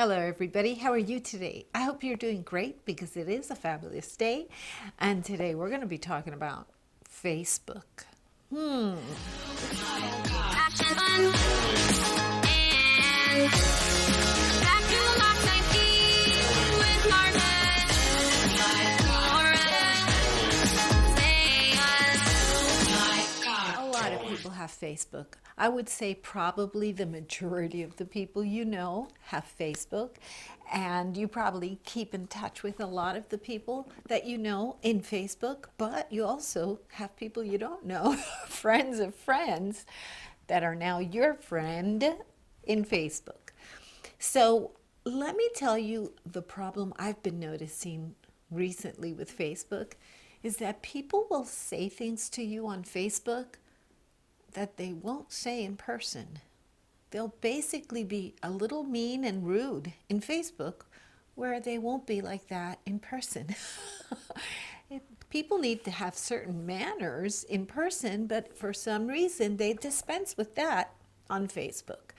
Hello everybody, how are you today? I hope you're doing great because it is a fabulous day. And today we're going to be talking about Facebook. Action fun and back to Lock 19 with Marta. A lot of people have Facebook. I would say probably the majority of the people you know have Facebook, and you probably keep in touch with a lot of the people that you know in Facebook, but you also have people you don't know, friends of friends that are now your friend in Facebook. So let me tell you the problem I've been noticing recently with Facebook is that people will say things to you on Facebook that they won't say in person. They'll basically be a little mean and rude in Facebook where they won't be like that in person. People need to have certain manners in person, but for some reason they dispense with that on Facebook.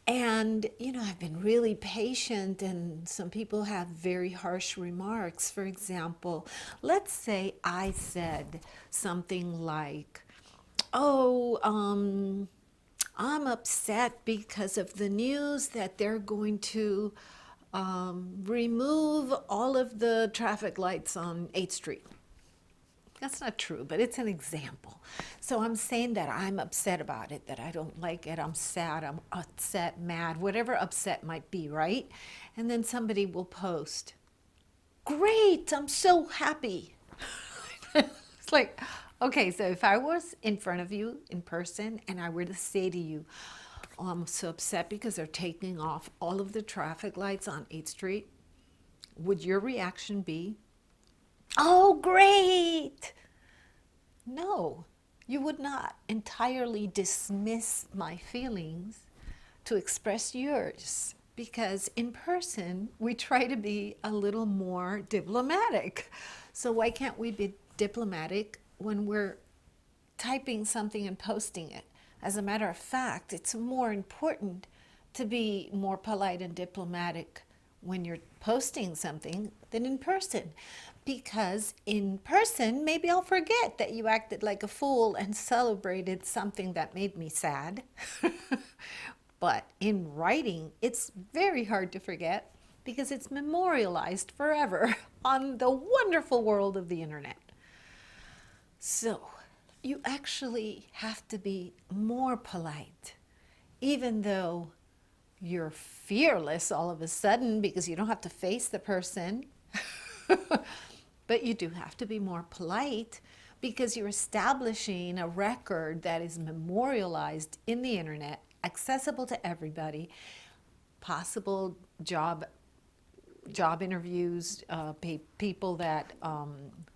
And, I've been really patient, and some people have very harsh remarks. For example, let's say I said something like, I'm upset because of the news that they're going to remove all of the traffic lights on 8th Street. That's not true, but it's an example. So I'm saying that I'm upset about it, that I don't like it, I'm sad, I'm upset, mad, whatever upset might be, right? And then somebody will post, great, I'm so happy. It's like, okay, so if I was in front of you in person and I were to say to you, oh, I'm so upset because they're taking off all of the traffic lights on 8th Street, would your reaction be, oh, great? No, you would not entirely dismiss my feelings to express yours, because in person, we try to be a little more diplomatic. So why can't we be diplomatic when we're typing something and posting it? As a matter of fact, it's more important to be more polite and diplomatic when you're posting something than in person, because in person maybe I'll forget that you acted like a fool and celebrated something that made me sad. But in writing, it's very hard to forget because it's memorialized forever on the wonderful world of the internet. So you actually have to be more polite, even though you're fearless all of a sudden because you don't have to face the person. But you do have to be more polite because you're establishing a record that is memorialized in the internet, accessible to everybody, possible job interviews, people that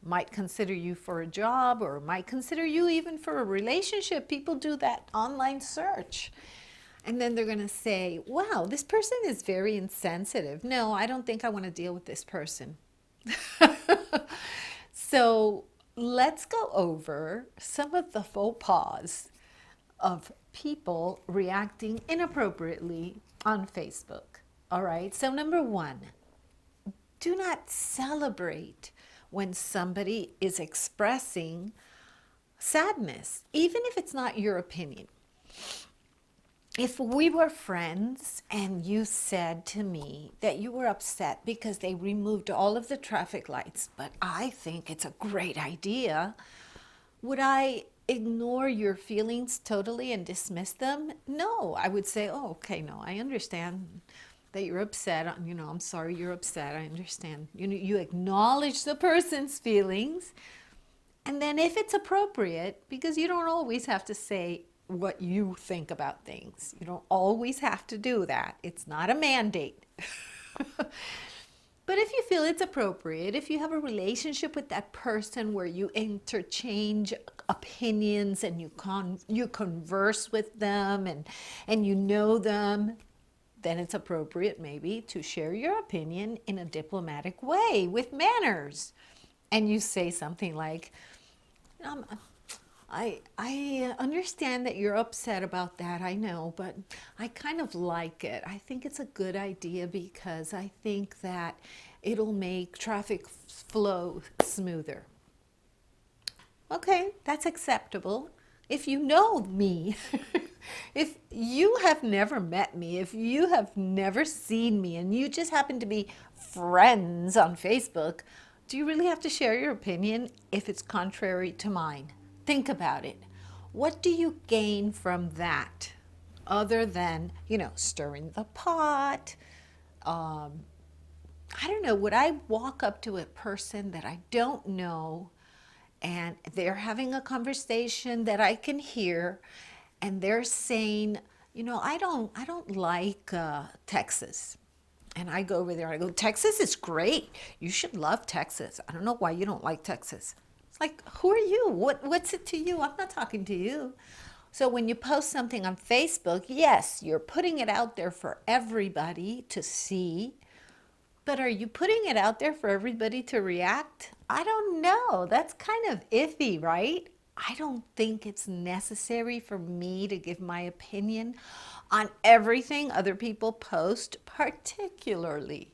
might consider you for a job or might consider you even for a relationship. People do that online search. And then they're going to say, wow, this person is very insensitive. No, I don't think I want to deal with this person. So let's go over some of the faux pas of people reacting inappropriately on Facebook. All right, so number one, do not celebrate when somebody is expressing sadness, even if it's not your opinion. If we were friends and you said to me that you were upset because they removed all of the traffic lights, but I think it's a great idea, would I ignore your feelings totally and dismiss them? No, I would say, oh, okay, no, I understand that you're upset. I'm sorry you're upset. I understand. You acknowledge the person's feelings. And then if it's appropriate, because you don't always have to say what you think about things. You don't always have to do that. It's not a mandate. But if you feel it's appropriate, if you have a relationship with that person where you interchange opinions and you converse with them and you know them, then it's appropriate maybe to share your opinion in a diplomatic way with manners. And you say something like, I understand that you're upset about that, I know, but I kind of like it. I think it's a good idea because I think that it'll make traffic flow smoother. Okay, that's acceptable. If you know me, if you have never met me, if you have never seen me, and you just happen to be friends on Facebook, do you really have to share your opinion if it's contrary to mine? Think about it. What do you gain from that other than, stirring the pot? I don't know, would I walk up to a person that I don't know and they're having a conversation that I can hear and they're saying, I don't like Texas. And I go over there and I go, Texas is great. You should love Texas. I don't know why you don't like Texas. It's like, who are you? What's it to you? I'm not talking to you. So when you post something on Facebook, yes, you're putting it out there for everybody to see. But are you putting it out there for everybody to react? I don't know. That's kind of iffy, right? I don't think it's necessary for me to give my opinion on everything other people post, particularly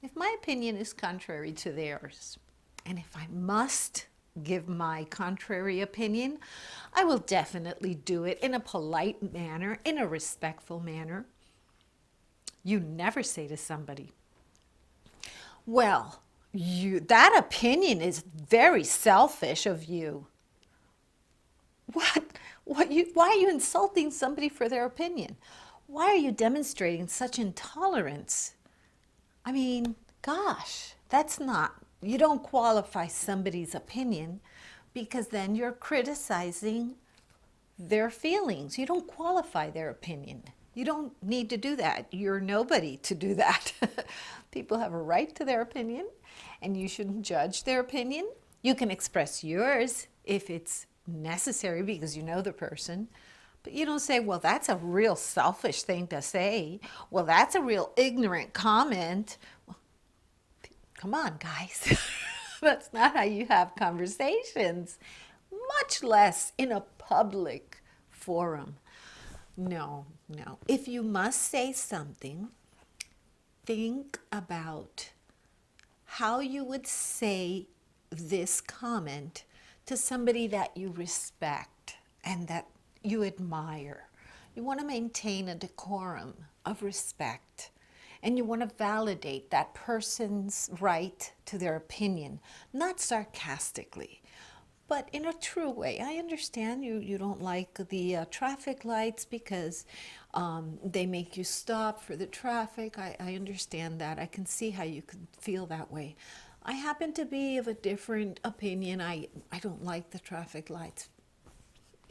if my opinion is contrary to theirs. And if I must give my contrary opinion, I will definitely do it in a polite manner, in a respectful manner. You never say to somebody, well, that opinion is very selfish of you. Why are you insulting somebody for their opinion? Why are you demonstrating such intolerance? I mean, gosh, you don't qualify somebody's opinion because then you're criticizing their feelings. You don't qualify their opinion. You don't need to do that. You're nobody to do that. People have a right to their opinion, and you shouldn't judge their opinion. You can express yours if it's necessary because you know the person. But you don't say, well, that's a real selfish thing to say. Well, that's a real ignorant comment. Well, come on, guys. That's not how you have conversations, much less in a public forum. No. If you must say something, think about how you would say this comment to somebody that you respect and that you admire. You want to maintain a decorum of respect, and you want to validate that person's right to their opinion, not sarcastically, but in a true way. I understand you don't like the traffic lights because they make you stop for the traffic. I understand that. I can see how you could feel that way. I happen to be of a different opinion. I don't like the traffic lights.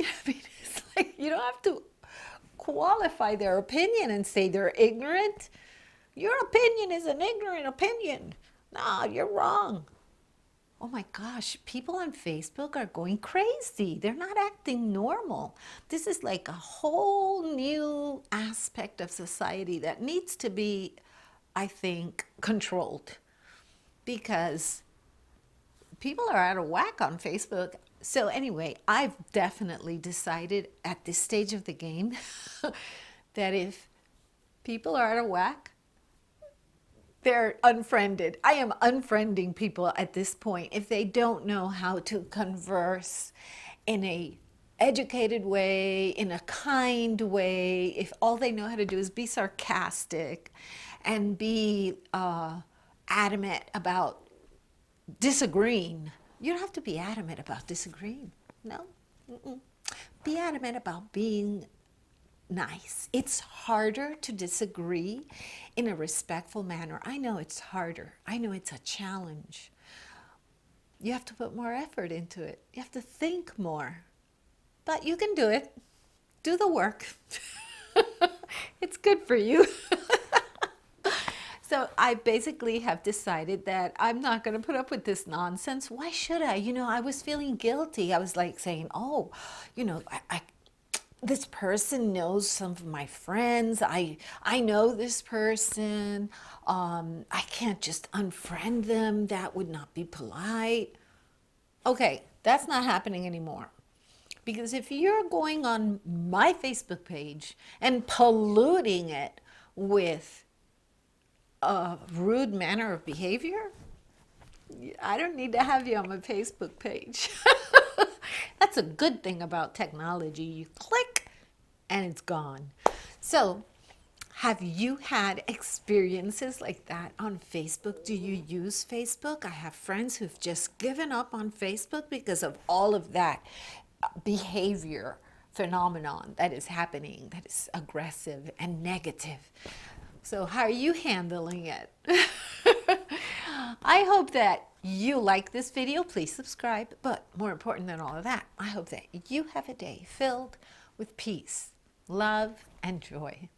I mean, it's like you don't have to qualify their opinion and say they're ignorant. Your opinion is an ignorant opinion. No, you're wrong. Oh my gosh, people on Facebook are going crazy. They're not acting normal. This is like a whole new aspect of society that needs to be, I think, controlled because people are out of whack on Facebook. So anyway, I've definitely decided at this stage of the game that if people are out of whack, they're unfriended. I am unfriending people at this point if they don't know how to converse in a educated way, in a kind way, if all they know how to do is be sarcastic and be adamant about disagreeing. You don't have to be adamant about disagreeing. No. Be adamant about being nice. It's harder to disagree in a respectful manner. I know it's harder. I know it's a challenge. You have to put more effort into it. You have to think more. But you can do it. Do the work. It's good for you. So I basically have decided that I'm not going to put up with this nonsense. Why should I? I was feeling guilty. I was like saying, oh, this person knows some of my friends. I know this person. I can't just unfriend them. That would not be polite. Okay, that's not happening anymore. Because if you're going on my Facebook page and polluting it with a rude manner of behavior, I don't need to have you on my Facebook page. That's a good thing about technology. You click and it's gone. So, have you had experiences like that on Facebook? Do you use Facebook? I have friends who've just given up on Facebook because of all of that behavior phenomenon that is happening, that is aggressive and negative. So how are you handling it? I hope that you like this video. Please subscribe. But more important than all of that, I hope that you have a day filled with peace, love, and joy.